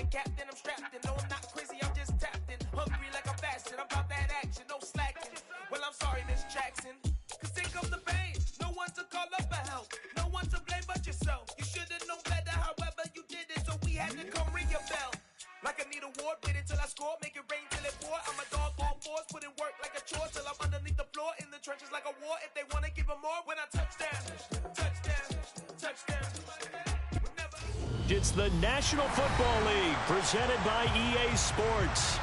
in, captain, I'm strapped in. No, I'm not crazy, I'm just tapped in. Hungry like I'm fasting, I'm about that action, no slacking. Well, I'm sorry, Miss Jackson, cause here comes the pain. No one to call up for help, no one to blame but yourself. You should've known better, however you did it, so we had to come ring your bell. Like I need a ward, wait until I score, make it rain till it pour. I'm a dog, all fours, put in work like a chore till I'm underneath the floor, in the trenches like a war. If they wanna give them more, when I touchdown, touchdown, touchdown. It's the National Football League presented by EA Sports.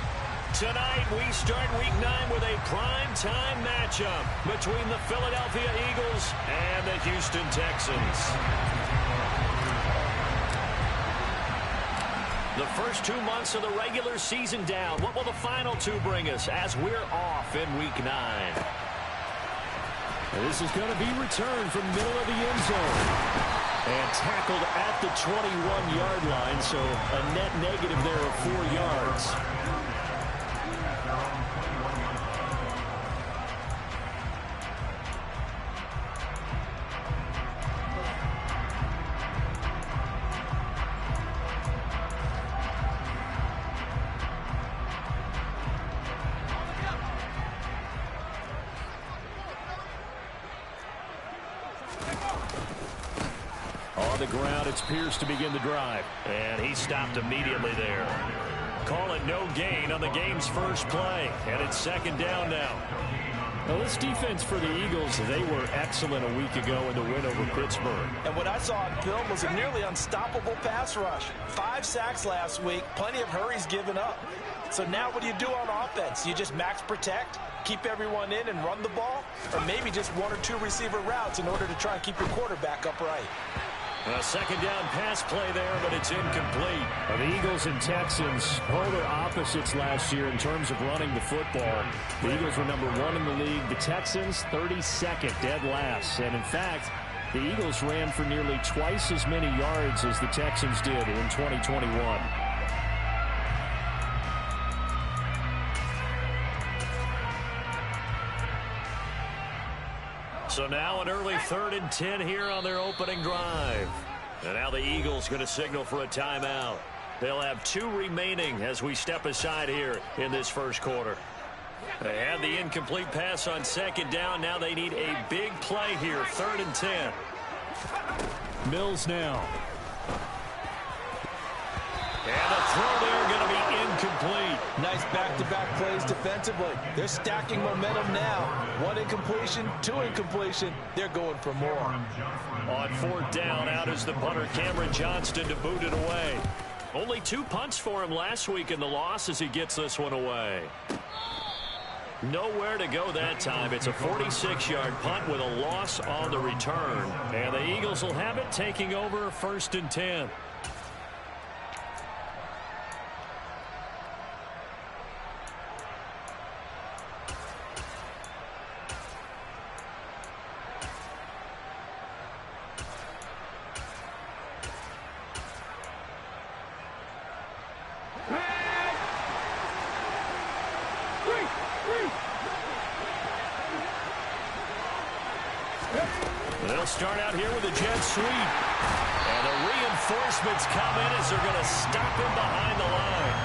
Tonight we start Week 9 with a prime-time matchup between the Philadelphia Eagles and the Houston Texans. The first 2 months of the regular season down. What will the final two bring us as we're off in Week 9? This is going to be returned from middle of the end zone. And tackled at the 21-yard line, so a net negative there of 4 yards. On the ground, it's Pierce to begin the drive. And he stopped immediately there. Call it no gain on the game's first play. And it's second down now. Well, this defense for the Eagles, they were excellent a week ago in the win over Pittsburgh. And what I saw on film was a nearly unstoppable pass rush. 5 sacks last week, plenty of hurries given up. So now what do you do on offense? You just max protect, keep everyone in and run the ball? Or maybe just 1 or 2 receiver routes in order to try and keep your quarterback upright? A second down pass play there, but it's incomplete. Well, the Eagles and Texans, polar opposites last year in terms of running the football. The Eagles were number 1 in the league. The Texans, 32nd, dead last. And in fact, the Eagles ran for nearly twice as many yards as the Texans did in 2021. So now an early 3rd and 10 here on their opening drive. And now the Eagles going to signal for a timeout. They'll have 2 remaining as we step aside here in this first quarter. They had the incomplete pass on second down. Now they need a big play here, 3rd and 10. Mills now. And the throw there going to be incomplete. Nice back-to-back plays defensively. They're stacking momentum now. 1 incompletion, 2 incompletion. They're going for more. On 4th down, out is the punter, Cameron Johnston, to boot it away. Only 2 punts for him last week in the loss as he gets this one away. Nowhere to go that time. It's a 46-yard punt with a loss on the return. And the Eagles will have it, taking over 1st and 10. They'll start out here with a jet sweep. And the reinforcements come in as they're going to stop him behind the line.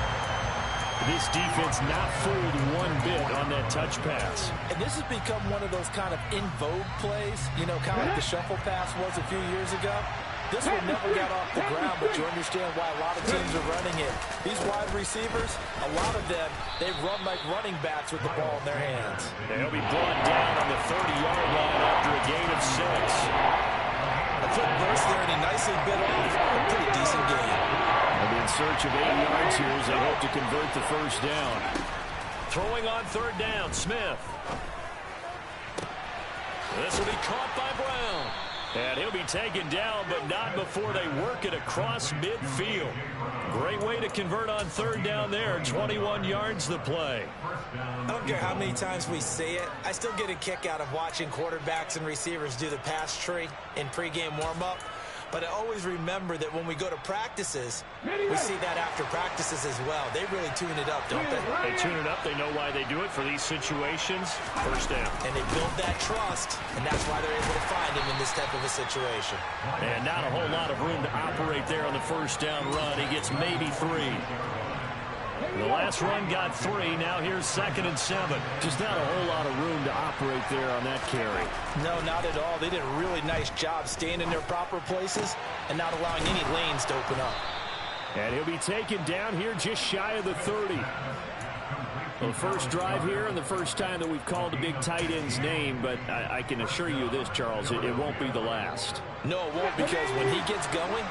This defense not fooled one bit on that touch pass. And this has become one of those kind of in vogue plays, you know, kind of like the shuffle pass was a few years ago. This one never got off the ground, but you understand why a lot of teams are running it. These wide receivers, a lot of them, they run like running backs with the ball in their hands. They'll be brought down on the 30-yard line after a gain of 6. A quick burst there, and he nicely bit off a pretty decent gain. They'll be in search of 8 yards here as they hope to convert the first down. Throwing on 3rd down, Smith. This will be caught by Brown. And he'll be taken down, but not before they work it across midfield. Great way to convert on 3rd down there. 21 yards the play. I don't care how many times we say it. I still get a kick out of watching quarterbacks and receivers do the pass tree in pregame warm-up. But I always remember that when we go to practices, we see that after practices as well. They really tune it up, don't they? They tune it up. They know why they do it for these situations. First down. And they build that trust, and that's why they're able to find him in this type of a situation. And not a whole lot of room to operate there on the first down run. He gets maybe 3. The last run got 3. Now here's 2nd and 7. Just not a whole lot of room to operate there on that carry. No, not at all. They did a really nice job staying in their proper places and not allowing any lanes to open up. And he'll be taken down here just shy of the 30. The first drive here and the first time that we've called a big tight end's name, but I can assure you this, Charles, it won't be the last. No, it won't, because when he gets going,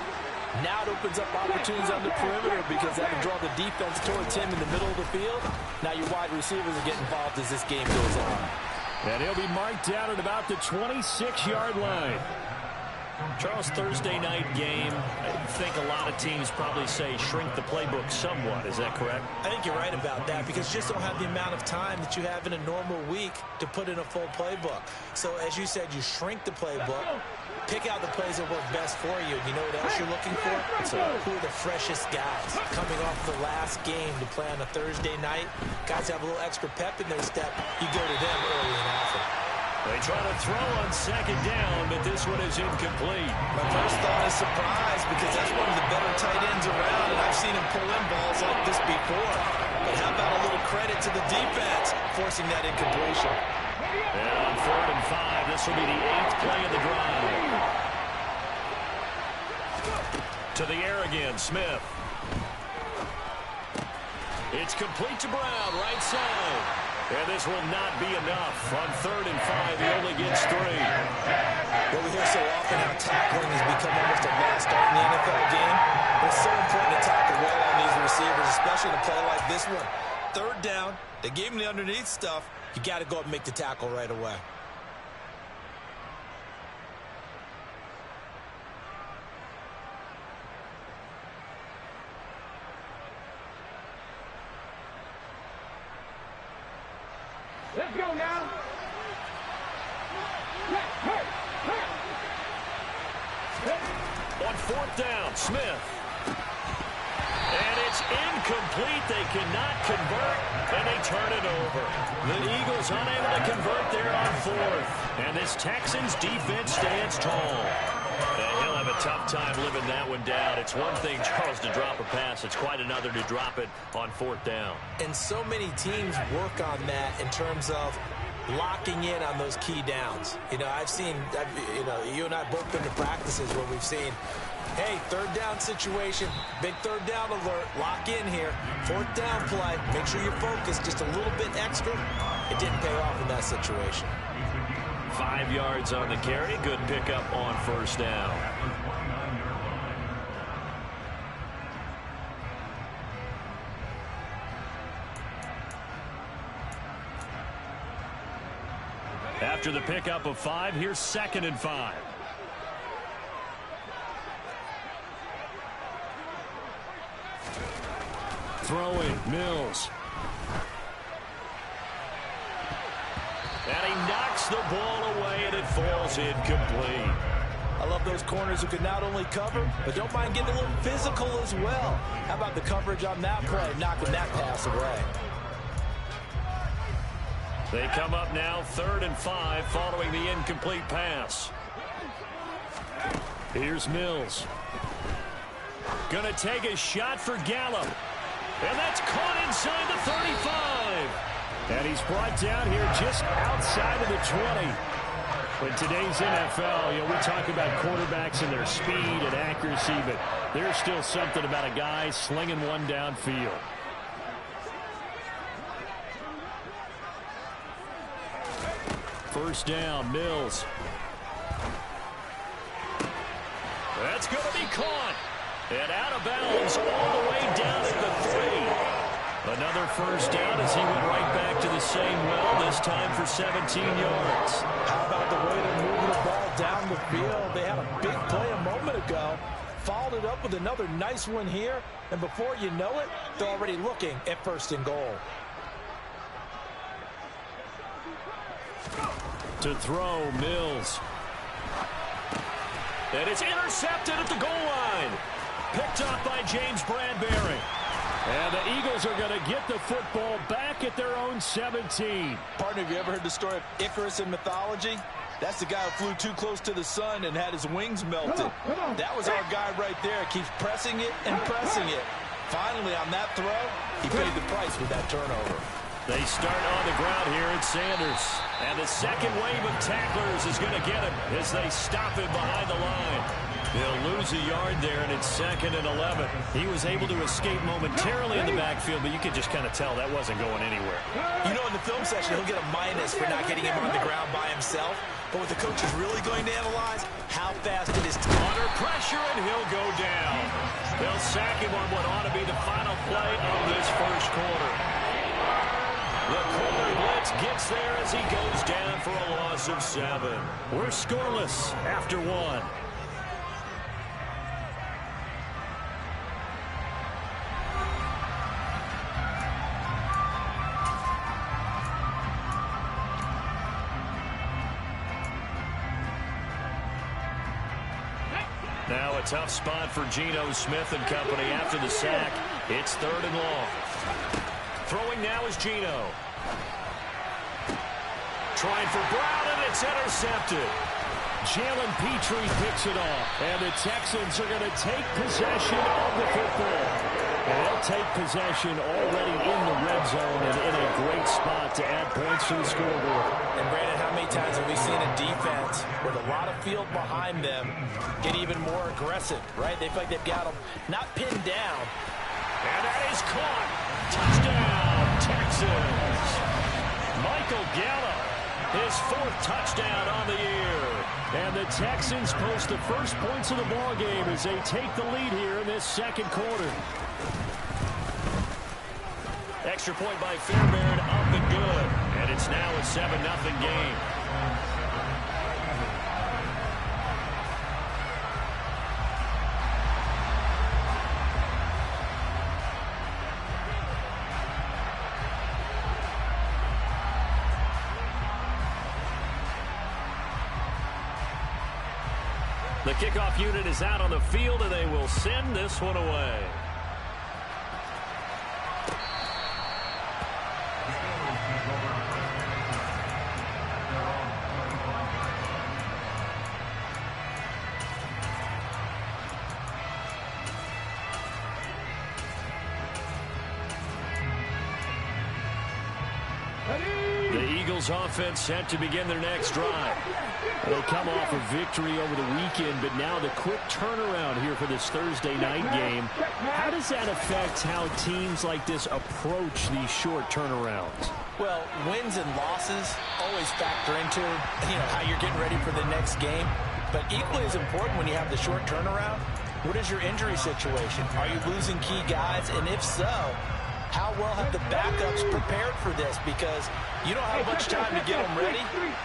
now it opens up opportunities on the perimeter because that'll draw the defense towards him in the middle of the field. Now your wide receivers will get involved as this game goes on. And he'll be marked down at about the 26-yard line. Charles, Thursday night game, I think a lot of teams probably say shrink the playbook somewhat. Is that correct? I think you're right about that because you just don't have the amount of time that you have in a normal week to put in a full playbook. So as you said, you shrink the playbook, pick out the plays that work best for you. You know what else you're looking for? Who are the freshest guys coming off the last game to play on a Thursday night? Guys have a little extra pep in their step. You go to them early and often. They try to throw on 2nd down, but this one is incomplete. My first thought is surprise because that's one of the better tight ends around, and I've seen him pull in balls like this before. But how about a little credit to the defense forcing that incompletion? And on 3rd and 5, this will be the 8th play of the drive. To the air again, Smith. It's complete to Brown, right side. And this will not be enough. On 3rd and 5, he only gets 3. Well, we hear so often how tackling has become almost a lost art in the NFL game. But it's so important to tackle well on these receivers, especially in a play like this one. 3rd down, they gave him the underneath stuff. You got to go up and make the tackle right away. Let's go now. On 4th down, Smith. And it's incomplete. They cannot convert, and they turn it over. The Eagles unable to convert there on 4th. And this Texans defense stands tall. And he'll have a tough time living that one down. It's one thing, Charles, to drop a pass. It's quite another to drop it on 4th down. And so many teams work on that in terms of locking in on those key downs. You know, you and I both been to practices where we've seen, hey, 3rd down situation, big 3rd down alert, lock in here. 4th down play, make sure you're focused just a little bit extra. It didn't pay off in that situation. 5 yards on the carry. Good pickup on 1st down. After the pickup of 5, here's 2nd and 5. Throwing, Mills. And he knocks the ball away, and it falls incomplete. I love those corners who can not only cover, but don't mind getting a little physical as well. How about the coverage on that play, knocking that pass away? They come up now 3rd and 5 following the incomplete pass. Here's Mills. Gonna take a shot for Gallup. And that's caught inside the 35. And he's brought down here just outside of the 20. In today's NFL, we talk about quarterbacks and their speed and accuracy, but there's still something about a guy slinging one downfield. First down, Mills. That's going to be caught. And out of bounds all the way down at the 3. Another first down as he went right back to the same well, this time for 17 yards. How about the way they're moving the ball down the field? They had a big play a moment ago. Followed it up with another nice one here. And before you know it, they're already looking at 1st and goal. To throw, Mills. And it's intercepted at the goal line. Picked off by James Bradbury. And the Eagles are going to get the football back at their own 17. Partner, have you ever heard the story of Icarus in mythology? That's the guy who flew too close to the sun and had his wings melted. That was our guy right there. Keeps pressing it and pressing it. Finally, on that throw, he paid the price with that turnover. They start on the ground here at Sanders. And the second wave of tacklers is going to get him as they stop him behind the line. They'll lose a yard there, and it's 2nd and 11. He was able to escape momentarily in the backfield, but you could just kind of tell that wasn't going anywhere. You know, in the film session, he'll get a minus for not getting him on the ground by himself. But what the coach is really going to analyze, how fast it is. Under pressure, and he'll go down. They'll sack him on what ought to be the final play of this first quarter. The corner blitz gets there as he goes down for a loss of 7. We're scoreless after 1. Now a tough spot for Geno Smith and company after the sack. It's 3rd and long. Throwing now is Geno. Trying for Brown, and it's intercepted. Jalen Petrie picks it off, and the Texans are going to take possession of the football. And they'll take possession already in the red zone and in a great spot to add points to the scoreboard. And Brandon, how many times have we seen a defense with a lot of field behind them get even more aggressive, right? They feel like they've got them not pinned down. And that is caught. Touchdown, Texans. Michael Gallup, his 4th touchdown on the year. And the Texans post the first points of the ball game as they take the lead here in this second quarter. Extra point by Fairbairn, up and good. And it's now a 7-0 game. The kickoff unit is out on the field, and they will send this one away. The Eagles offense set to begin their next drive. They come off a victory over the weekend, but now the quick turnaround here for this Thursday night game. How does that affect how teams like this approach these short turnarounds? Well, wins and losses always factor into, how you're getting ready for the next game. But equally as important when you have the short turnaround, what is your injury situation? Are you losing key guys? And if so, how well have the backups prepared for this? Because you don't have much time to get them ready.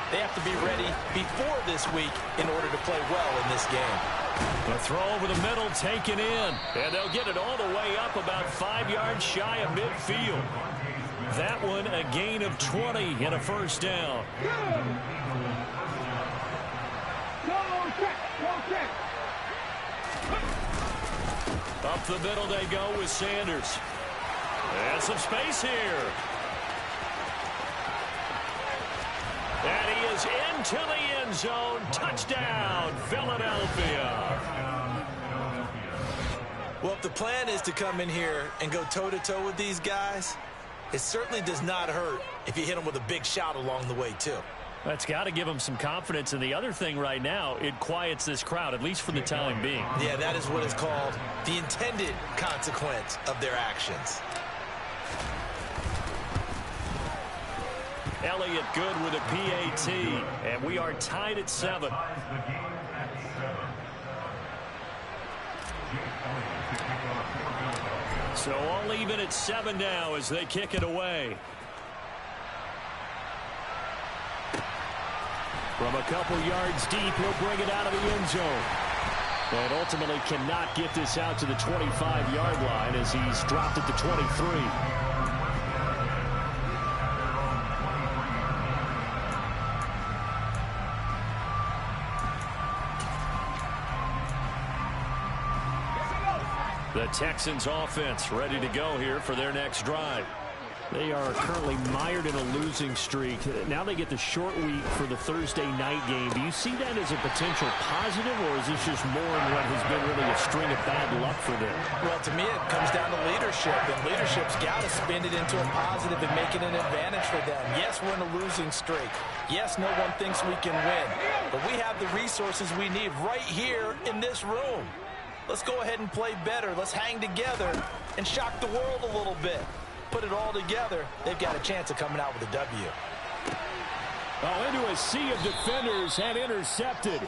They have to be ready before this week in order to play well in this game. The throw over the middle taken in. And they'll get it all the way up about 5 yards shy of midfield. That one a gain of 20 and a first down. Up the middle they go with Sanders. And some space here. And he is into the end zone. Touchdown, Philadelphia. Well, if the plan is to come in here and go toe-to-toe with these guys, it certainly does not hurt if you hit them with a big shot along the way, too. That's got to give them some confidence. And the other thing right now, it quiets this crowd, at least for the time being. Yeah, that is what is called the intended consequence of their actions. Elliott good with a PAT, and we are tied at 7. So all even at 7 now as they kick it away. From a couple yards deep, he'll bring it out of the end zone. And ultimately cannot get this out to the 25-yard line as he's dropped at the 23. Texans offense ready to go here for their next drive. They are currently mired in a losing streak. Now they get the short week for the Thursday night game. Do you see that as a potential positive, or is this just more in what has been really a string of bad luck for them? Well, to me, it comes down to leadership, and leadership's got to spin it into a positive and make it an advantage for them. Yes, we're in a losing streak. Yes, no one thinks we can win, but we have the resources we need right here in this room. Let's go ahead and play better. Let's hang together and shock the world a little bit. Put it all together, they've got a chance of coming out with a W. Oh, into a sea of defenders and intercepted.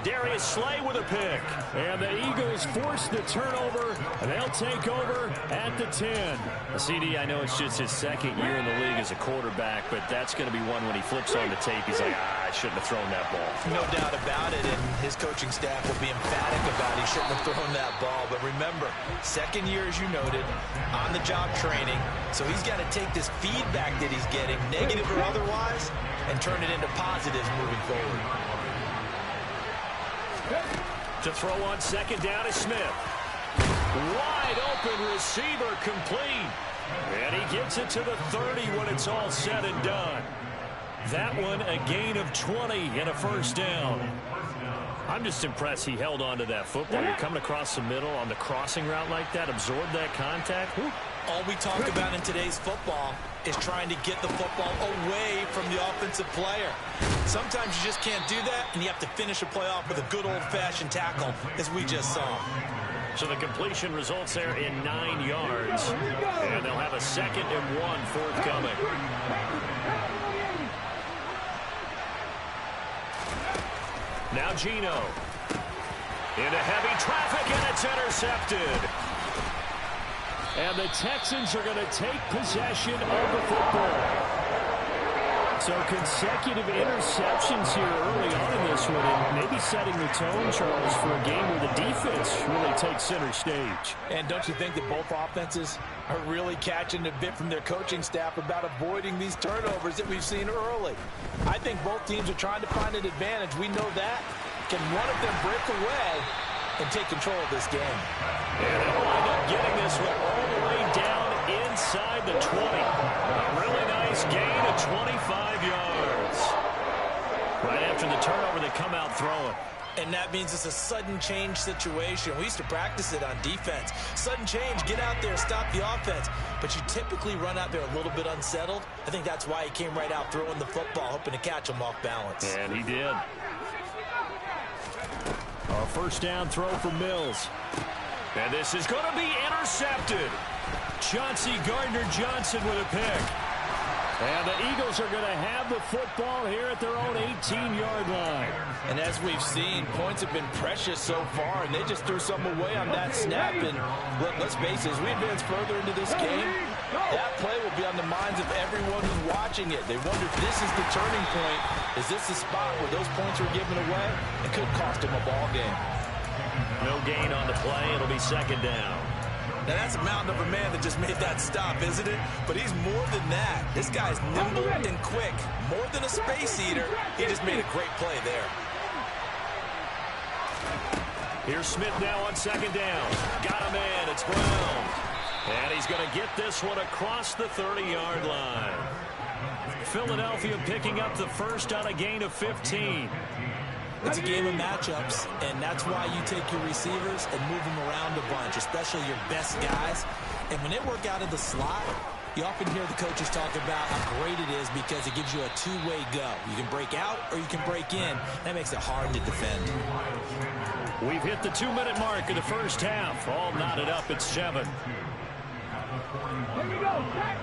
Darius Slay with a pick. And the Eagles force the turnover, and they'll take over at the 10. CD, I know it's just his second year in the league as a quarterback, but that's going to be one when he flips on the tape, he's like, I shouldn't have thrown that ball. No doubt about it, and his coaching staff will be emphatic about he shouldn't have thrown that ball. But remember, second year, as you noted, on-the-job training, so he's got to take this feedback that he's getting, negative or otherwise, and turn it into positives moving forward. To throw on second down is Smith. Wide open receiver complete. And he gets it to the 30 when it's all said and done. That one a gain of 20 and a first down. I'm just impressed he held on to that football. You're coming across the middle on the crossing route like that, absorb that contact. Woo. All we talk about in today's football is trying to get the football away from the offensive player. Sometimes you just can't do that, and you have to finish a play off with a good old-fashioned tackle, as we just saw. So the completion results there in 9 yards, and they'll have a 2nd and 1 forthcoming. Now Geno. Into heavy traffic, and it's intercepted. And the Texans are going to take possession of the football. So consecutive interceptions here early on in this one, and maybe setting the tone, Charles, for a game where the defense really takes center stage. And don't you think that both offenses are really catching a bit from their coaching staff about avoiding these turnovers that we've seen early? I think both teams are trying to find an advantage. We know that. Can one of them break away and take control of this game? And they'll wind up getting this one all the way down inside the 20. A really nice gain of 25 yards. Right after the turnover, they come out throwing. And that means it's a sudden change situation. We used to practice it on defense. Sudden change, get out there, stop the offense. But you typically run out there a little bit unsettled. I think that's why he came right out throwing the football, hoping to catch him off balance. And he did. A first down throw for Mills. And this is going to be intercepted. Chauncey Gardner-Johnson with a pick. And the Eagles are going to have the football here at their own 18-yard line. And as we've seen, points have been precious so far, and they just threw some away on that snap. And let's face it, as we advance further into this game, that play will be on the minds of everyone who's watching it. They wonder if this is the turning point. Is this the spot where those points were given away? It could cost them a ball game. No gain on the play. It'll be second down. Now, that's a mountain of a man that just made that stop, isn't it? But he's more than that. This guy's nimble and quick. More than a space eater. He just made a great play there. Here's Smith now on second down. Got him in. It's Brown. And he's going to get this one across the 30-yard line. Philadelphia picking up the first on a gain of 15. It's a game of matchups, and that's why you take your receivers and move them around a bunch, especially your best guys. And when they work out of the slot, you often hear the coaches talk about how great it is because it gives you a two-way go. You can break out or you can break in. That makes it hard to defend. We've hit the 2-minute mark of the first half. All knotted up at 7. Here we go, Jack.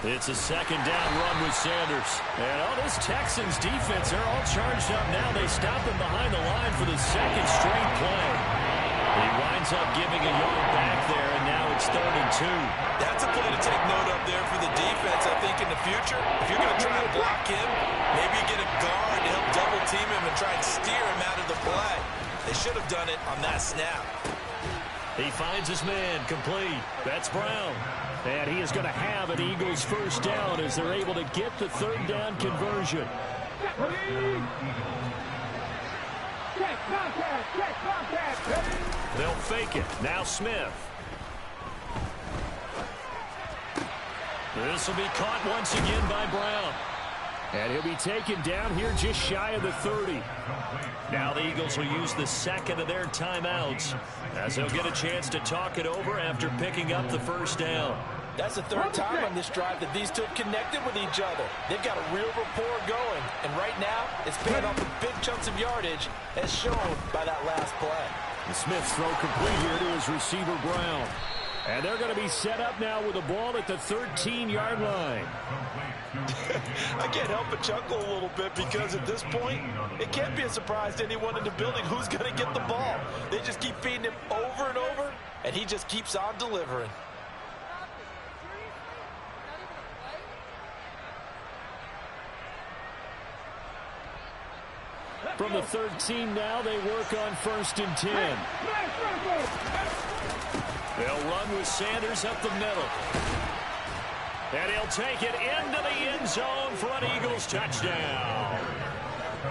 It's a second down run with Sanders. And this Texans defense, they're all charged up now. They stop him behind the line for the second straight play. He winds up giving a yard back there, and now it's 3rd and 2. That's a play to take note of there for the defense. I think in the future, if you're going to try to block him, maybe you get a guard to help double team him and try and steer him out of the play. They should have done it on that snap. He finds his man complete. That's Brown. And he is going to have an Eagles first down as they're able to get the 3rd down conversion. They'll fake it. Now Smith. This will be caught once again by Brown. And he'll be taken down here just shy of the 30. Now the Eagles will use the second of their timeouts as they'll get a chance to talk it over after picking up the first down. That's the third time on this drive that these two have connected with each other. They've got a real rapport going. And right now, it's paying off with big chunks of yardage as shown by that last play. The Smith's throw complete here to his receiver, Brown. And they're going to be set up now with the ball at the 13-yard line. I can't help but chuckle a little bit because at this point, it can't be a surprise to anyone in the building who's going to get the ball. They just keep feeding him over and over, and he just keeps on delivering. From the 13 now, they work on 1st and 10. They'll run with Sanders up the middle. And he'll take it into the end zone for an Eagles touchdown.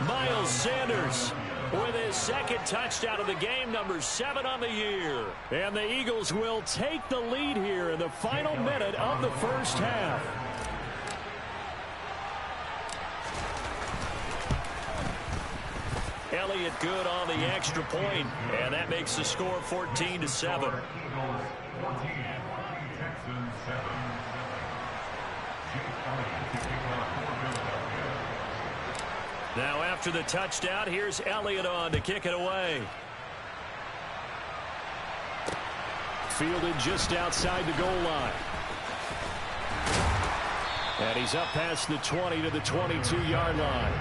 Miles Sanders with his second touchdown of the game, number 7 on the year. And the Eagles will take the lead here in the final minute of the first half. Elliott good on the extra point, and that makes the score 14-7. Now after the touchdown, here's Elliott on to kick it away. Fielded just outside the goal line. And he's up past the 20 to the 22-yard line.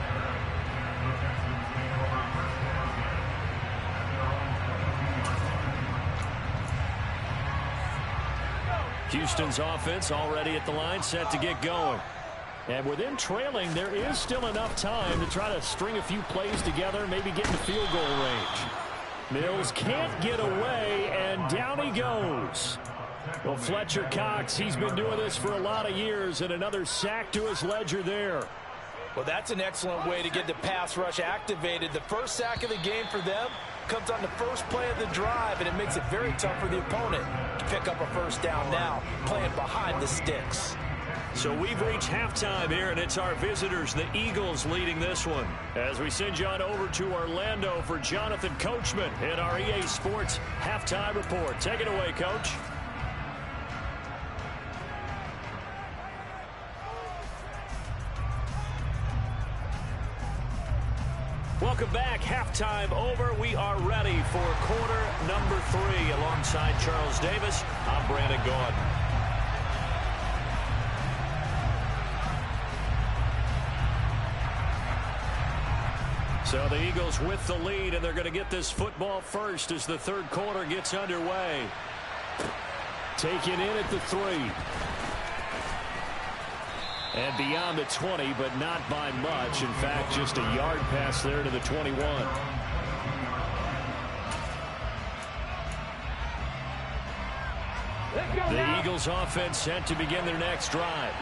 Houston's offense already at the line, set to get going. And with them trailing, there is still enough time to try to string a few plays together, maybe get in field goal range. Mills can't get away, and down he goes. Well, Fletcher Cox, he's been doing this for a lot of years, and another sack to his ledger there. Well, that's an excellent way to get the pass rush activated. The first sack of the game for them comes on the first play of the drive, and it makes it very tough for the opponent to pick up a first down now, playing behind the sticks. So we've reached halftime here, and it's our visitors, the Eagles, leading this one. As we send you on over to Orlando for Jonathan Coachman in our EA Sports Halftime Report. Take it away, Coach. Welcome back. Halftime over. We are ready for quarter number 3. Alongside Charles Davis, I'm Brandon Gaudin. So the Eagles with the lead, and they're going to get this football first as the third quarter gets underway. Taken in at the 3. And beyond the 20, but not by much. In fact, just a yard pass there to the 21. The Eagles offense set to begin their next drive.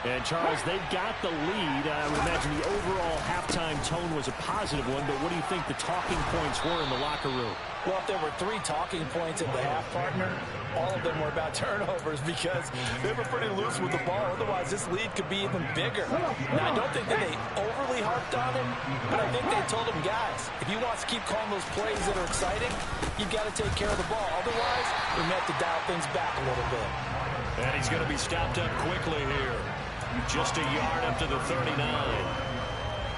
And Charles, they've got the lead. I would imagine the overall halftime tone was a positive one, but what do you think the talking points were in the locker room? Well, if there were 3 talking points at the half, partner, all of them were about turnovers because they were pretty loose with the ball. Otherwise, this lead could be even bigger. Now, I don't think that they overly harped on him, but I think they told him, guys, if you want to keep calling those plays that are exciting, you've got to take care of the ball. Otherwise, we may have to dial things back a little bit. And he's going to be stopped up quickly here. Just a yard up to the 39.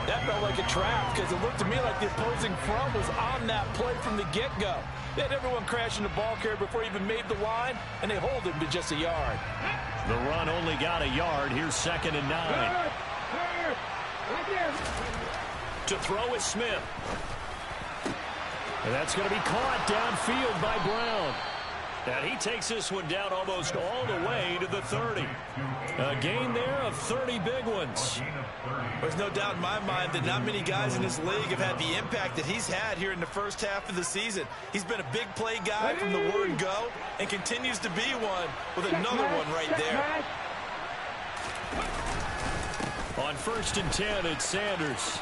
That felt like a trap because it looked to me like the opposing front was on that play from the get-go. They had everyone crashing the ball carrier before he even made the line, and they hold him to just a yard. The run only got a yard. Here's 2nd and 9. To throw is Smith. And that's going to be caught downfield by Brown. And he takes this one down almost all the way to the 30. A gain there of 30 big ones. There's no doubt in my mind that not many guys in this league have had the impact that he's had here in the first half of the season. He's been a big play guy from the word go and continues to be one with another one right there. On 1st and 10, it's Sanders.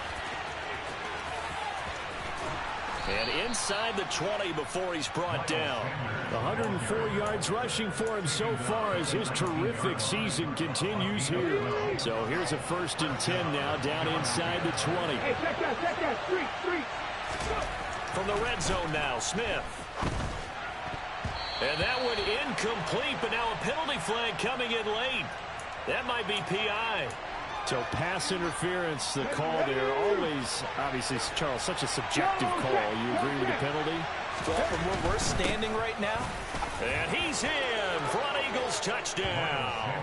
And inside the 20 before he's brought down. 104 yards rushing for him so far as his terrific season continues here. So here's a 1st and 10 now, down inside the 20. Hey, check that. Street. From the red zone now, Smith. And that one incomplete, but now a penalty flag coming in late. That might be PI. So pass interference, the call there. Always, obviously, Charles, such a subjective call. You agree with the penalty? Well, from where we're standing right now. And he's in. Front Eagles touchdown.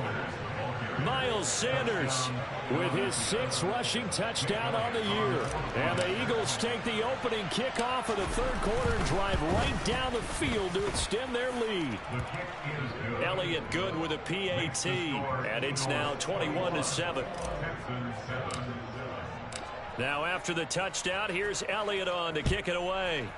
Miles Sanders with his 6th rushing touchdown on the year. And the Eagles take the opening kickoff of the 3rd quarter and drive right down the field to extend their lead. Elliott good with a PAT. And it's now 21-7. Now after the touchdown, here's Elliott on to kick it away.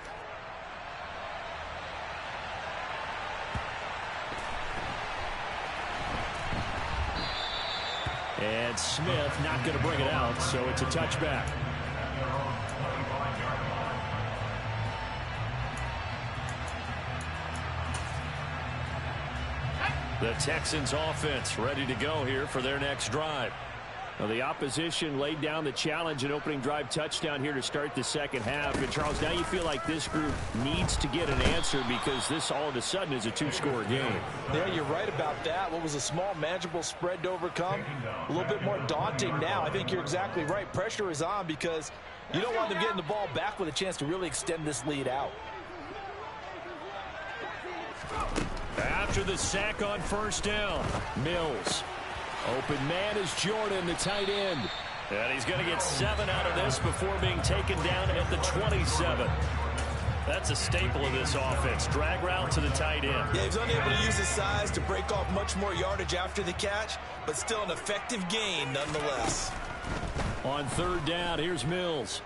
And Smith not going to bring it out, so it's a touchback. The Texans offense ready to go here for their next drive. Well, the opposition laid down the challenge and opening drive touchdown here to start the 2nd half. And, Charles, now you feel like this group needs to get an answer because this all of a sudden is a 2-score game. Yeah, you're right about that. What was a small, manageable spread to overcome, a little bit more daunting now. I think you're exactly right. Pressure is on because you don't want them getting the ball back with a chance to really extend this lead out. After the sack on 1st down, Mills. Open man is Jordan, the tight end. And he's going to get 7 out of this before being taken down at the 27. That's a staple of this offense. Drag route to the tight end. Yeah, he's unable to use his size to break off much more yardage after the catch, but still an effective gain nonetheless. On 3rd down, here's Mills.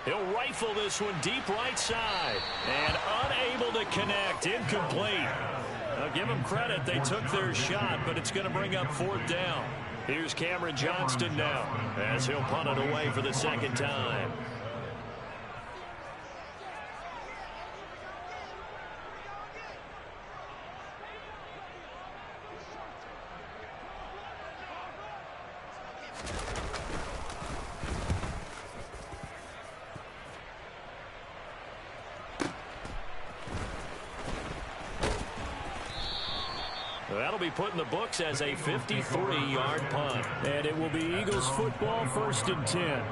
He'll rifle this one deep right side. And unable to connect. Incomplete. Now give them credit. They took their shot, but it's going to bring up 4th down. Here's Cameron Johnston now as he'll punt it away for the 2nd time. That'll be put in the books as a 53-yard punt. And it will be Eagles football, 1st and 10.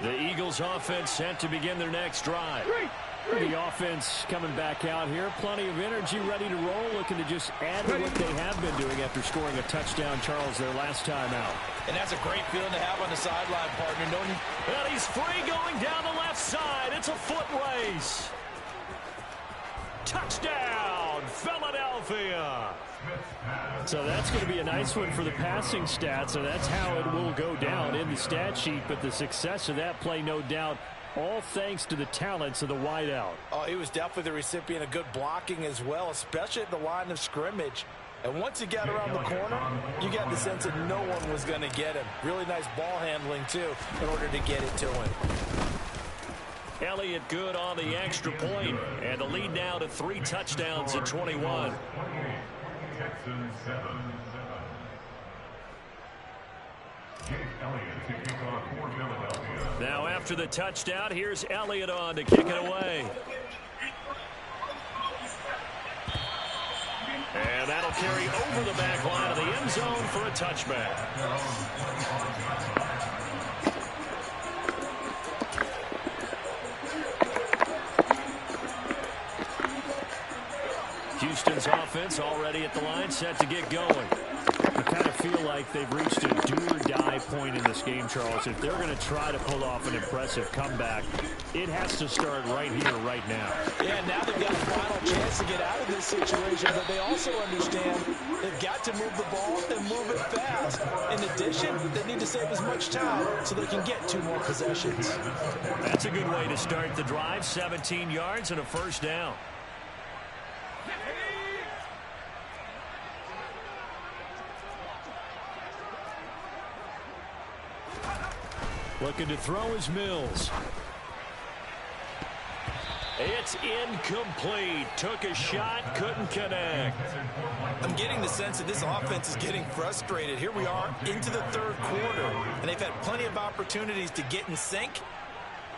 The Eagles offense set to begin their next drive. The offense coming back out here. Plenty of energy, ready to roll, looking to just add to what they have been doing after scoring a touchdown, Charles, their last time out. And that's a great feeling to have on the sideline, partner. And he's free going down the left side. It's a foot race. Touchdown, Philadelphia. So that's going to be a nice one for the passing stats, so that's how it will go down in the stat sheet. But the success of that play, no doubt, all thanks to the talents of the wideout. Oh, he was definitely the recipient of good blocking as well, especially at the line of scrimmage. And once he got around the corner, you got the sense that no one was going to get him. Really nice ball handling, too, in order to get it to him. Elliott good on the extra point, and the lead now to 3 touchdowns at 21. Now after the touchdown, here's Elliott on to kick it away. And that'll carry over the back line of the end zone for a touchback. Houston's offense already at the line, set to get going. I kind of feel like they've reached a do-or-die point in this game, Charles. If they're going to try to pull off an impressive comeback, it has to start right here, right now. Yeah, now they've got a final chance to get out of this situation, but they also understand they've got to move the ball and move it fast. In addition, they need to save as much time so they can get 2 more possessions. That's a good way to start the drive. 17 yards and a 1st down. Looking to throw is Mills. It's incomplete. Took a shot, couldn't connect. I'm getting the sense that this offense is getting frustrated. Here we are into the third quarter, and they've had plenty of opportunities to get in sync.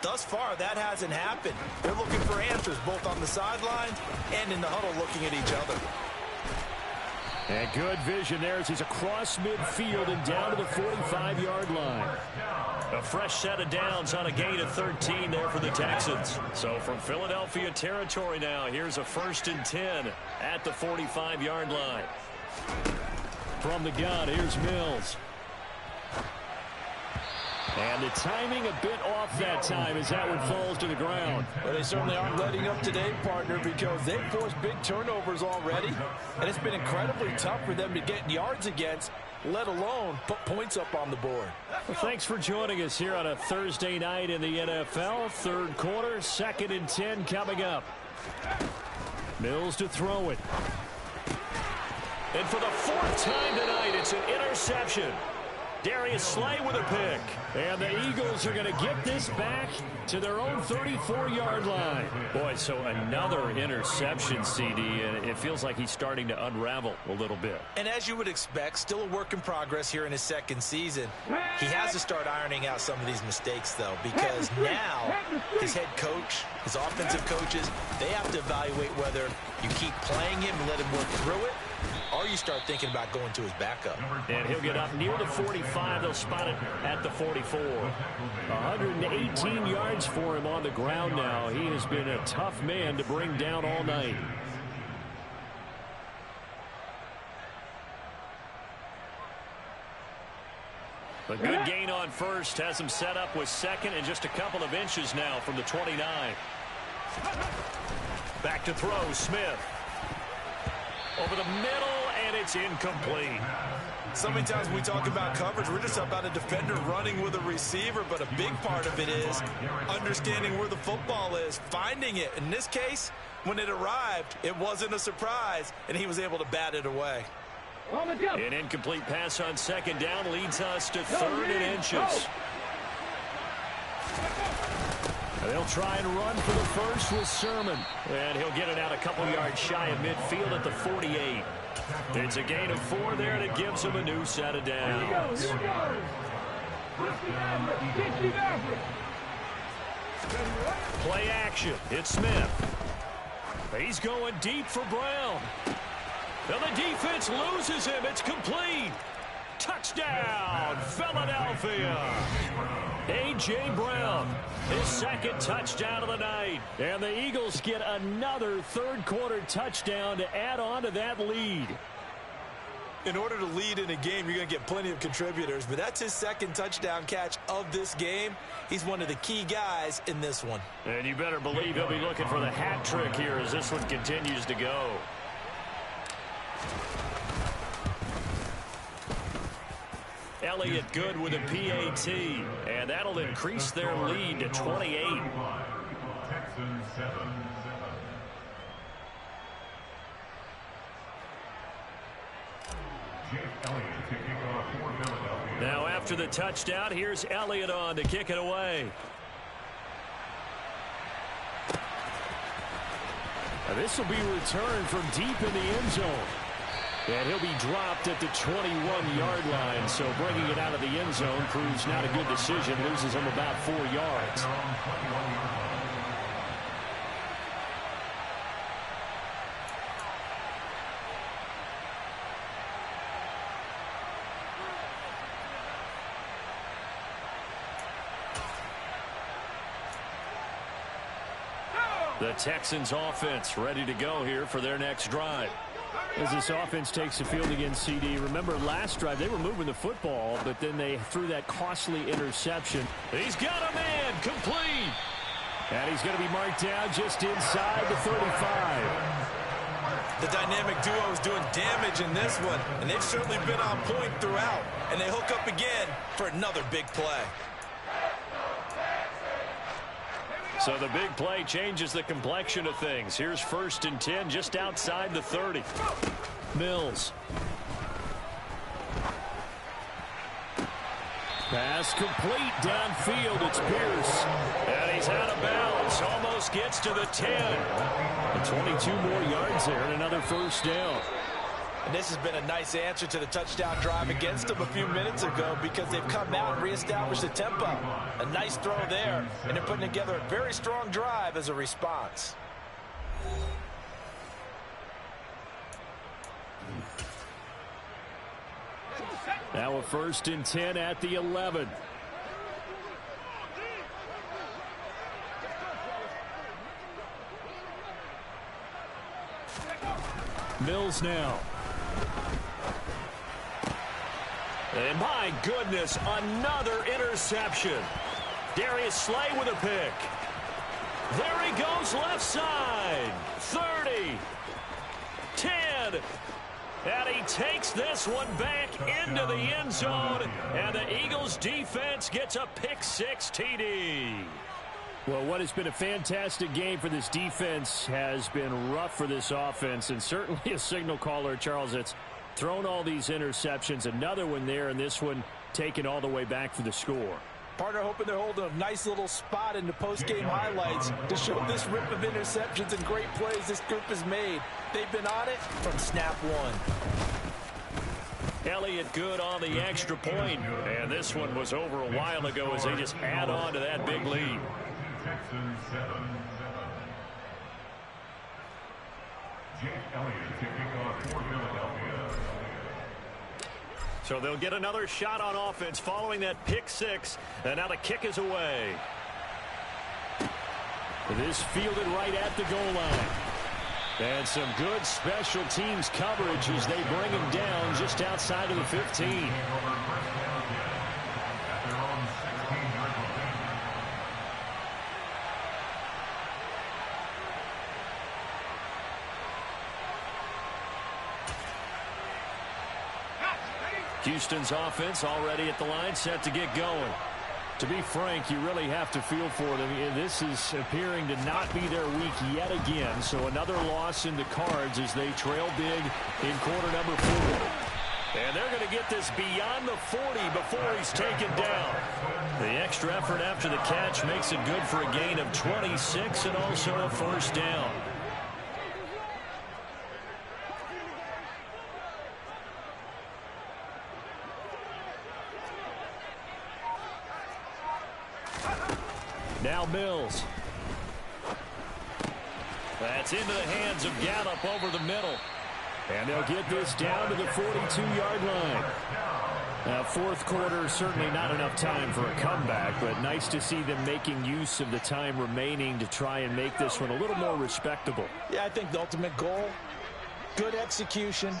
Thus far, that hasn't happened. They're looking for answers both on the sidelines and in the huddle looking at each other. And good vision there as he's across midfield and down to the 45-yard line. A fresh set of downs on a gain of 13 there for the Texans. So from Philadelphia territory now, here's a 1st and 10 at the 45-yard line. From the gun, here's Mills. And the timing a bit off that time as that one falls to the ground. Well, they certainly aren't letting up today, partner, because they've forced big turnovers already. And it's been incredibly tough for them to get yards against, let alone put points up on the board. Well, thanks for joining us here on a Thursday night in the NFL. Third quarter, 2nd and 10 coming up. Mills to throw it. And for the 4th time tonight, it's an interception. Darius Slay with a pick. And the Eagles are going to get this back to their own 34-yard line. Boy, so another interception, CD, and it feels like he's starting to unravel a little bit. And as you would expect, still a work in progress here in his 2nd season. He has to start ironing out some of these mistakes, though, because now his head coach, his offensive coaches, they have to evaluate whether you keep playing him and let him work through it, or you start thinking about going to his backup. And he'll get up near the 45. They'll spot it at the 44. 118 yards for him on the ground now. He has been a tough man to bring down all night. A good gain on first has him set up with 2nd and just a couple of inches now from the 29. Back to throw, Smith. Over the middle, and it's incomplete. So many times when we talk about coverage, we're just about a defender running with a receiver, but a big part of it is understanding where the football is, finding it. In this case, when it arrived, it wasn't a surprise, and he was able to bat it away. An incomplete pass on 2nd down leads us to 3rd and inches. They'll try and run for the first with Sermon. And he'll get it out a couple yards shy of midfield at the 48. It's a gain of 4 there, and it gives him a new set of downs. Play action. It's Smith. He's going deep for Brown. And the defense loses him. It's complete. Touchdown, Philadelphia. A.J. Brown, his 2nd touchdown of the night. And the Eagles get another third-quarter touchdown to add on to that lead. In order to lead in a game, you're going to get plenty of contributors, but that's his 2nd touchdown catch of this game. He's one of the key guys in this one. And you better believe he'll be looking for the hat trick here as this one continues to go. Elliott good with a PAT, and that'll increase their lead to 28. Now after the touchdown, here's Elliott on to kick it away. Now this will be returned from deep in the end zone. And he'll be dropped at the 21-yard line, so bringing it out of the end zone proves not a good decision, loses him about 4 yards. The Texans offense ready to go here for their next drive. As this offense takes the field against CD, remember last drive they were moving the football, but then they threw that costly interception. He's got a man complete. And he's going to be marked down just inside the 35. The dynamic duo is doing damage in this one, and they've certainly been on point throughout. And they hook up again for another big play. So the big play changes the complexion of things. Here's 1st and 10 just outside the 30. Mills. Pass complete downfield. It's Pierce. And he's out of bounds. Almost gets to the 10. And 22 more yards there and another first down. And this has been a nice answer to the touchdown drive against them a few minutes ago because they've come out and reestablished the tempo. A nice throw there, and they're putting together a very strong drive as a response. Now a 1st and 10 at the 11. Mills now. And my goodness, another interception. Darius Slay with a pick. There he goes left side. 30. 10. And he takes this one back into the end zone. And the Eagles defense gets a pick-6 TD. Well, what has been a fantastic game for this defense has been rough for this offense, and certainly a signal caller, Charles, that's thrown all these interceptions. Another one there, and this one taken all the way back for the score. Partner hoping they're holding a nice little spot in the post-game highlights to show this rip of interceptions and great plays this group has made. They've been on it from snap one. Elliott good on the extra point, and this one was over a while ago as they just add on to that big lead. Texans 7-7. Jake Elliott kicking off for Philadelphia. So they'll get another shot on offense following that pick-6, and now the kick is away. This fielded right at the goal line. And some good special teams coverage as they bring him down just outside of the 15. Houston's offense already at the line, set to get going. To be frank, you really have to feel for them. This is appearing to not be their week yet again. So another loss in the cards as they trail big in quarter number 4. And they're going to get this beyond the 40 before he's taken down. The extra effort after the catch makes it good for a gain of 26 and also a first down. Now Mills. That's into the hands of Gallup over the middle. And they'll get this down to the 42-yard line. Now, fourth quarter, certainly not enough time for a comeback, but nice to see them making use of the time remaining to try and make this one a little more respectable. Yeah, I think the ultimate goal, good execution,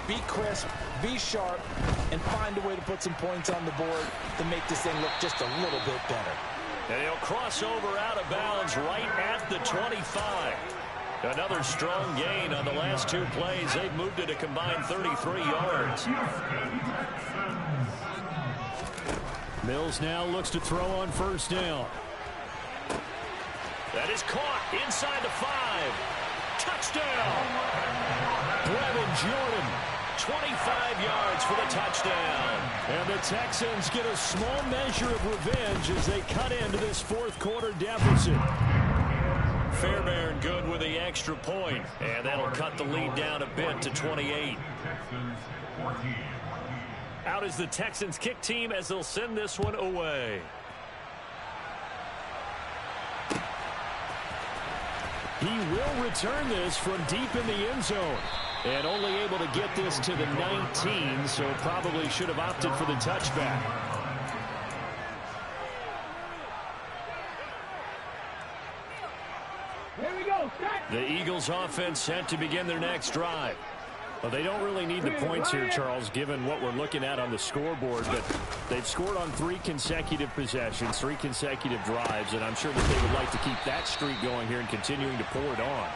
be crisp, be sharp, and find a way to put some points on the board to make this thing look just a little bit better. And he'll cross over out of bounds right at the 25. Another strong gain on the last two plays. They've moved it a combined 33 yards. Mills now looks to throw on first down. That is caught inside the 5. Touchdown! Brevin Jordan. 25 yards for the touchdown. And the Texans get a small measure of revenge as they cut into this fourth quarter deficit. Fairbairn good with the extra point, and that'll cut the lead down a bit to 28. Out is the Texans kick team as they'll send this one away. He will return this from deep in the end zone. And only able to get this to the 19, so probably should have opted for the touchback. Here we go. The Eagles offense set to begin their next drive. Well, they don't really need the points here, Charles, given what we're looking at on the scoreboard. But they've scored on 3 consecutive possessions, 3 consecutive drives, and I'm sure that they would like to keep that streak going here and continuing to pour it on.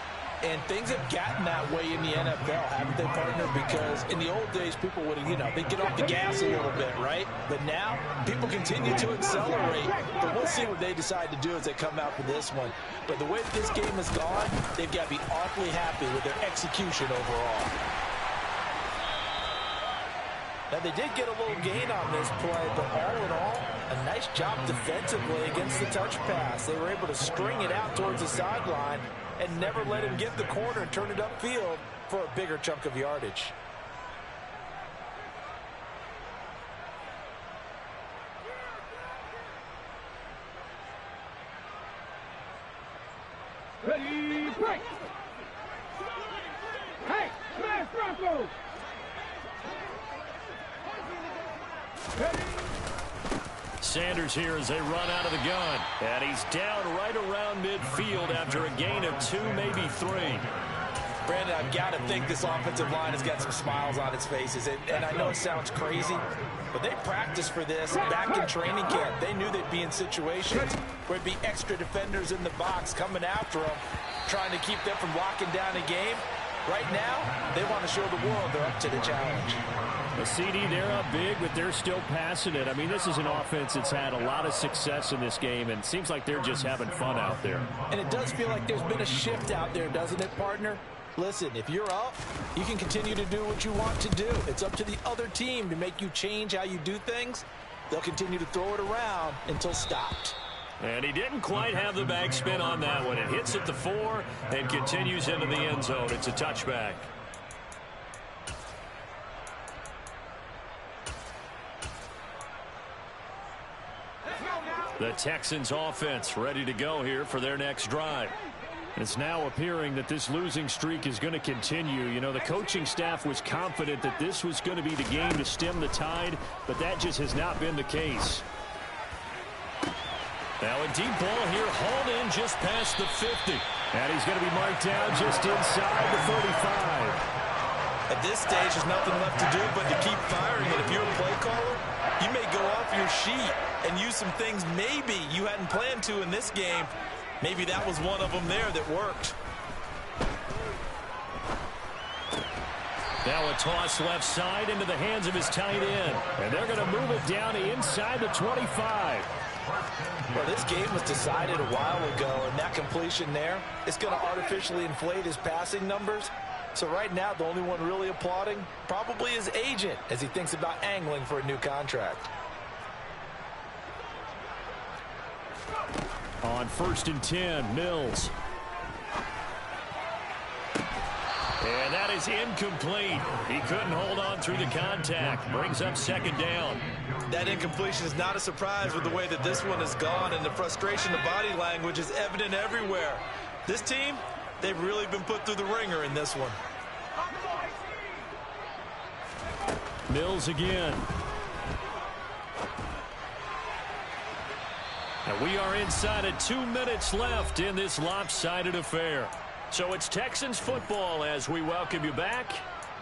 And things have gotten that way in the NFL, haven't they, partner? Because in the old days, people would, they'd get off the gas a little bit, right? But now, people continue to accelerate. But we'll see what they decide to do as they come out for this one. But the way that this game has gone, they've got to be awfully happy with their execution overall. Now, they did get a little gain on this play, but all in all, a nice job defensively against the touch pass. They were able to string it out towards the sideline and never let him get the corner and turn it upfield for a bigger chunk of yardage. Ready, break! Hey, smash Broncos! Ready? Sanders here as they run out of the gun. And he's down right around midfield after a gain of 2, maybe 3. Brandon, I've got to think this offensive line has got some smiles on its faces. And I know it sounds crazy, but they practiced for this back in training camp. They knew they'd be in situations where there'd be extra defenders in the box coming after them, trying to keep them from locking down a game. Right now, they want to show the world they're up to the challenge. A CD, they're up big, but they're still passing it. I mean, this is an offense that's had a lot of success in this game, and it seems like they're just having fun out there. And it does feel like there's been a shift out there, doesn't it, partner? Listen, if you're up, you can continue to do what you want to do. It's up to the other team to make you change how you do things. They'll continue to throw it around until stopped. And he didn't quite have the backspin on that one. It hits at the 4 and continues into the end zone. It's a touchback. The Texans offense ready to go here for their next drive. It's now appearing that this losing streak is going to continue. You know, the coaching staff was confident that this was going to be the game to stem the tide, but that just has not been the case. Now a deep ball here, hauled in just past the 50. And he's going to be marked down just inside the 35. At this stage, there's nothing left to do but to keep firing. And if you're a play caller, you may go off your sheet and use some things maybe you hadn't planned to in this game. Maybe that was one of them there that worked. Now a toss left side into the hands of his tight end. And they're going to move it down to inside the 25. Well, this game was decided a while ago, and that completion there is going to artificially inflate his passing numbers. So right now, the only one really applauding probably his agent as he thinks about angling for a new contract. On 1st and 10, Mills. And that is incomplete. He couldn't hold on through the contact. Brings up 2nd down. That incompletion is not a surprise with the way that this one has gone, and the frustration of body language is evident everywhere. This team, they've really been put through the ringer in this one. Mills again. And we are inside of 2 minutes left in this lopsided affair. So it's Texans football as we welcome you back.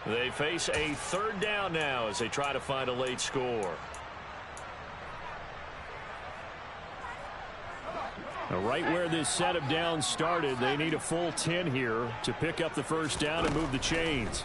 They face a 3rd down now as they try to find a late score. Now, right where this set of downs started, they need a full 10 here to pick up the 1st down and move the chains.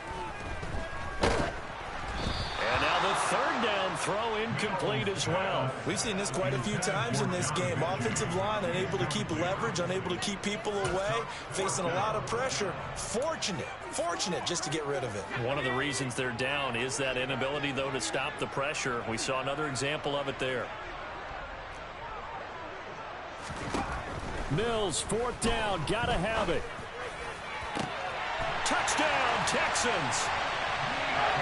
And now the 3rd down throw incomplete as well. We've seen this quite a few times in this game. Offensive line unable to keep leverage, unable to keep people away, facing a lot of pressure. Fortunate just to get rid of it. One of the reasons they're down is that inability, though, to stop the pressure. We saw another example of it there. Mills, 4th down, gotta have it. Touchdown, Texans.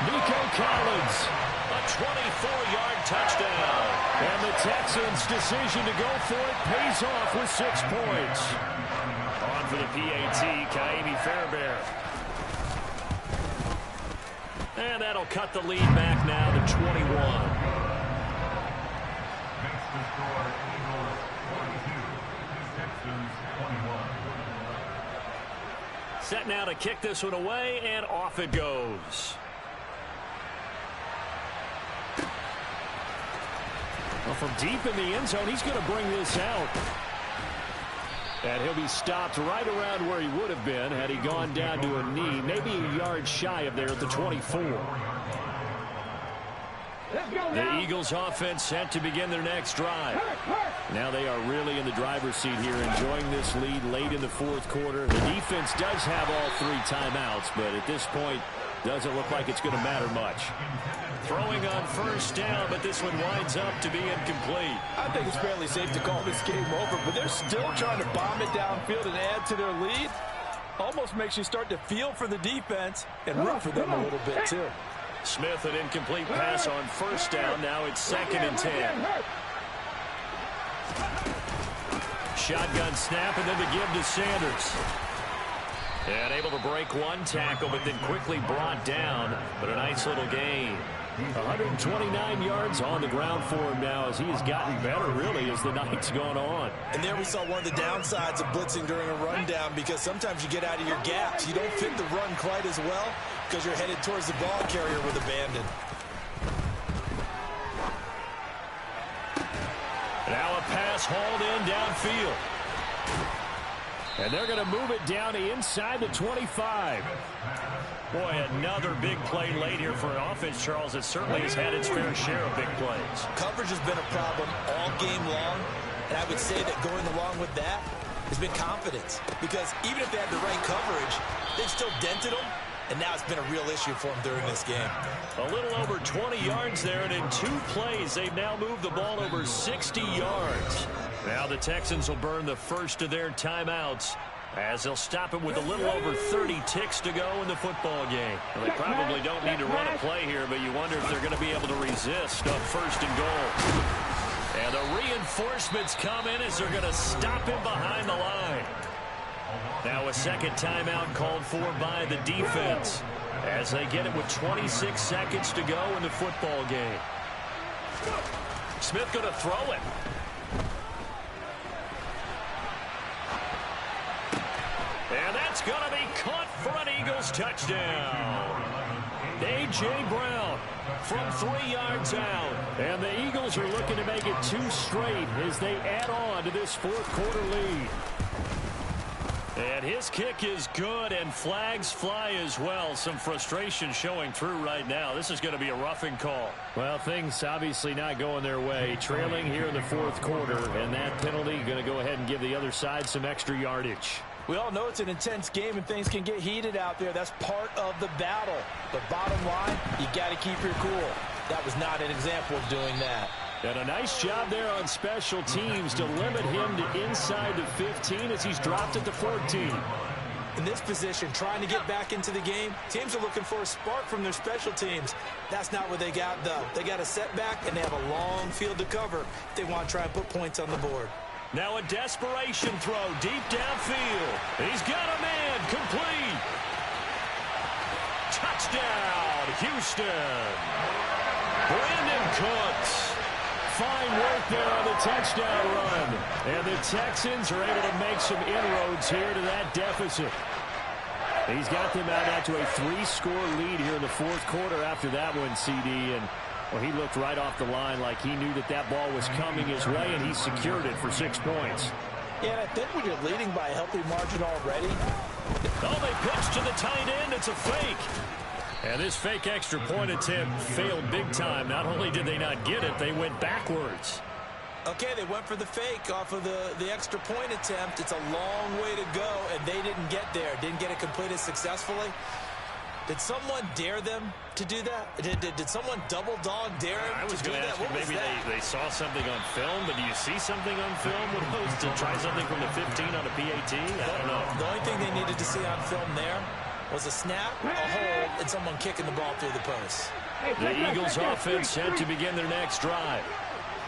Nico Collins. A 24-yard touchdown. And the Texans' decision to go for it pays off with 6 points. On for the PAT, Kaimi Fairbairn. And that'll cut the lead back now to 21. Makes the score Eagles 42, Texans 21. Set now to kick this one away, and off it goes. Well, from deep in the end zone, he's going to bring this out. And he'll be stopped right around where he would have been had he gone down to a knee, maybe a yard shy of there at the 24. Let's go The now. Eagles offense set to begin their next drive. Now they are really in the driver's seat here, enjoying this lead late in the fourth quarter. The defense does have all 3 timeouts, but at this point, doesn't look like it's going to matter much. Throwing on first down, but this one winds up to be incomplete. I think it's fairly safe to call this game over, but they're still trying to bomb it downfield and add to their lead. Almost makes you start to feel for the defense and root for them a little bit, too. Smith, an incomplete pass on first down. Now it's 2nd and 10. Shotgun snap, and then the give to Sanders. And able to break one tackle, but then quickly brought down. But a nice little gain. 129 yards on the ground for him now as he has gotten better, really, as the night's gone on. And there we saw one of the downsides of blitzing during a rundown, because sometimes you get out of your gaps. You don't fit the run quite as well because you're headed towards the ball carrier with abandon. Now a pass hauled in downfield. And they're going to move it down to inside the 25. Boy, another big play late here for an offense, Charles, that certainly has had its fair share of big plays. Coverage has been a problem all game long, and I would say that going along with that has been confidence, because even if they had the right coverage, they've still dented them, and now it's been a real issue for them during this game. A little over 20 yards there, and in 2 plays, they've now moved the ball over 60 yards. Now the Texans will burn the first of their timeouts, as they'll stop it with a little over 30 ticks to go in the football game. Well, they probably don't need to run a play here, but you wonder if they're going to be able to resist up 1st and goal. And the reinforcements come in as they're going to stop him behind the line. Now a 2nd timeout called for by the defense as they get it with 26 seconds to go in the football game. Smith going to throw it. And that's going to be caught for an Eagles touchdown. A.J. Brown from 3 yards out. And the Eagles are looking to make it 2 straight as they add on to this fourth quarter lead. And his kick is good, and flags fly as well. Some frustration showing through right now. This is going to be a roughing call. Well, things obviously not going their way. Trailing here in the fourth quarter, and that penalty going to go ahead and give the other side some extra yardage. We all know it's an intense game and things can get heated out there. That's part of the battle. But bottom line, you got to keep your cool. That was not an example of doing that. And a nice job there on special teams to limit him to inside the 15 as he's dropped at the 14. In this position, trying to get back into the game, teams are looking for a spark from their special teams. That's not what they got, though. They got a setback, and they have a long field to cover if they want to try and put points on the board. Now a desperation throw deep downfield. He's got a man complete. Touchdown, Houston. Brandon Cooks. Fine work there on the touchdown run. And the Texans are able to make some inroads here to that deficit. He's got them out to a 3-score lead here in the fourth quarter after that one, CD. And well, he looked right off the line like he knew that that ball was coming his way, and he secured it for 6 points. Yeah, and I think when you're leading by a healthy margin already. Oh, they pitch to the tight end. It's a fake. And this fake extra point attempt failed big time. Not only did they not get it, they went backwards. Okay, they went for the fake off of the extra point attempt. It's a long way to go, and they didn't get there. Didn't get it completed successfully. Did someone dare them to do that? Did someone double dog dare them I was to do going to that? ask you, maybe they saw something on film, but do you see something on film with those to try something from the 15 on a PAT? I don't know. The only thing they needed to see on film there was a snap, a hold, and someone kicking the ball through the post. The Eagles offense set to begin their next drive.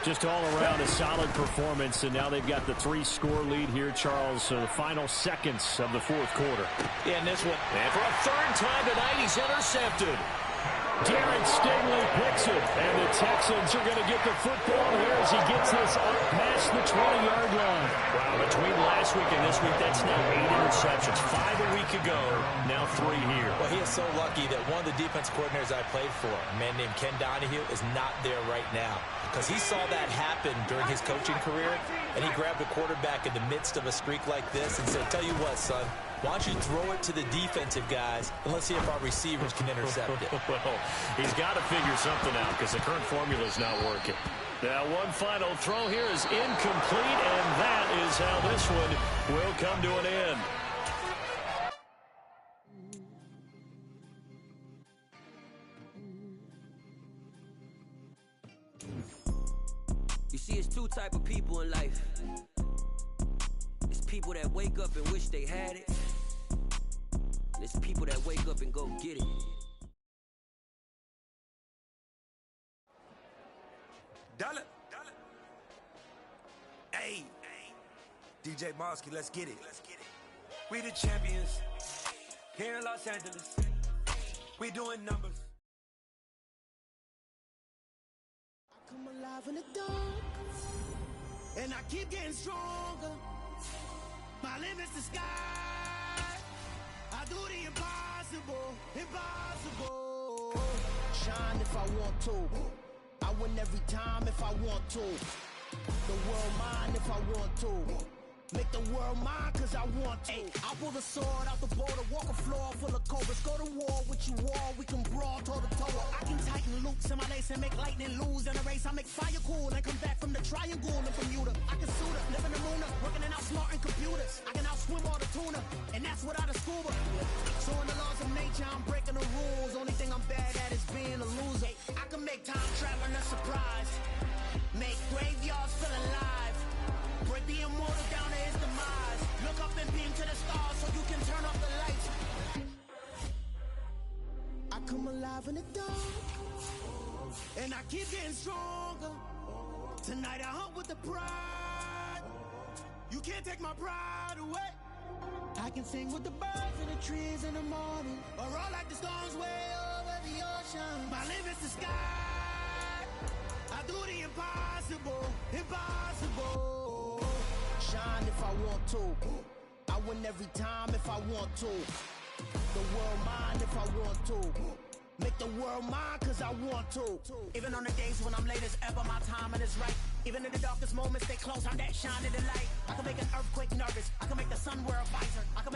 Just all around a solid performance, and now they've got the 3-score lead here, Charles. So the final seconds of the fourth quarter. Yeah, and this one. And for a third time tonight, he's intercepted. Darren Stingley picks it, and the Texans are going to get the football here as he gets this up past the 20-yard line. Wow, between last week and this week, that's now 8 interceptions. 5 a week ago, now 3 here. Well, he is so lucky that one of the defense coordinators I played for, a man named Ken Donahue, is not there right now. Because he saw that happen during his coaching career, and he grabbed a quarterback in the midst of a streak like this and said, tell you what, son, Why don't you throw it to the defensive guys, and let's see if our receivers can intercept it. Well, he's got to figure something out because the current formula is not working. Now, one final throw here is incomplete, and that is how this one will come to an end. You see, it's two type of people in life. It's people that wake up and wish they had it. And it's people that wake up and go get it. Dollar. Hey, DJ Mosky, let's get it. We the champions here in Los Angeles. We doing numbers. I come alive in the dark, and I keep getting stronger. My limit's the sky. I do the impossible. Shine if I want to. I win every time if I want to. The world mine if I want to. Make the world mine cause I want to. Ay, I pull the sword out the border, walk a floor full of cobras. Go to war with you all, we can brawl toe to toe. I can tighten loops in my lace and make lightning lose in a race. I make fire cool and come back from the triangle in Bermuda. I can suit up, live in the moon, working and outsmarting computers. I can outswim all the tuna, and that's without a scuba. So in the laws of nature, I'm breaking the rules. Only thing I'm bad at is being a loser. I can make time traveling a surprise. Make graveyards feel alive. Break the immortal down to his demise. Look up and beam to the stars so you can turn off the lights. I come alive in the dark, and I keep getting stronger. Tonight I hunt with the pride. You can't take my pride away. I can sing with the birds and the trees in the morning, or roll like the storms way over the ocean. My limit's the sky. I do the impossible. Shine if I want to. I win every time if I want to. The world mine if I want to. Make the world mine cause I want to. Even on the days when I'm late as ever, my timing is right. Even in the darkest moments, stay close, I'm that shine in the light. I can make an earthquake nervous. I can make the sun wear a visor. I can